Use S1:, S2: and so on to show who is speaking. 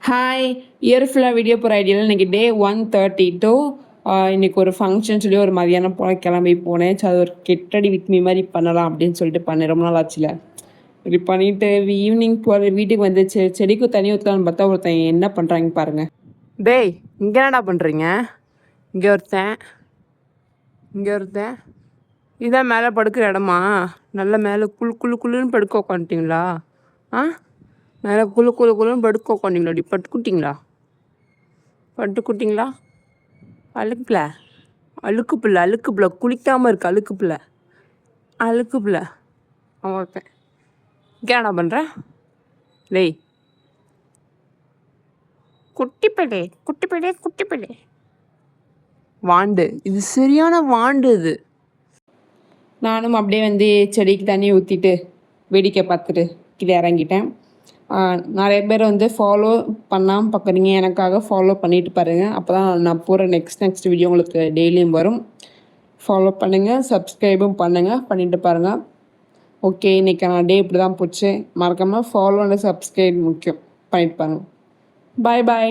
S1: Hi, year ஃபுல்லாக video போகிற ஐடியாவில் இன்றைக்கி டே 132. இன்றைக்கி ஒரு ஃபங்க்ஷன் சொல்லி ஒரு மதியானம் போல கிளம்பி போனேன். அது ஒரு கெட்டடி வித் மீ மாதிரி பண்ணலாம் அப்படின்னு சொல்லிட்டு பண்ணேன். ரொம்ப நாள் ஆச்சுல. இப்படி பண்ணிவிட்டு ஈவினிங் போகிற வீட்டுக்கு வந்து செடிக்கு தண்ணி ஊற்றலான்னு பார்த்தா ஒருத்தன் என்ன பண்ணுறாங்க பாருங்கள். டேய், இங்கே என்னடா பண்ணுறீங்க? இங்கே ஒருத்தன் இதான் மேலே படுக்கிற இடமா? நல்ல மேலே குள்ளுன்னு படுக்க உட்காந்துட்டிங்களா? மேலே குள்ளுன்னு படுக்க உட்காண்டிங்களா? அப்படி பட்டுக்குட்டிங்களா? அழுக்கு பிள்ளை குளிக்காமல் இருக்கு. அழுக்கு பிள்ளை அவன் ஒருத்தன். இங்கே என்ன பண்ணுறேன்? டேய், குட்டி பிள்ளை வாண்டு, இது சரியான வாண்டு. இது நானும் அப்படியே வந்து செடிக்கு தண்ணி ஊற்றிட்டு வேடிக்கை பார்த்துட்டு கீழே இறங்கிட்டேன். நிறைய பேர் வந்து ஃபாலோ பண்ணாமல் பார்க்குறீங்க. எனக்காக ஃபாலோ பண்ணிட்டு பாருங்கள். அப்போ தான் நான் போகிற நெக்ஸ்ட் வீடியோ உங்களுக்கு டெய்லியும் வரும். ஃபாலோ பண்ணுங்கள், சப்ஸ்கிரைபும் பண்ணிட்டு பாருங்கள். ஓகே, இன்றைக்கி நான் டே இப்படி தான் போச்சு. மறக்காமல் ஃபாலோ அண்ட் சப்ஸ்கிரைப் முக்கியம். பண்ணிட்டு பாருங்கள். பாய்.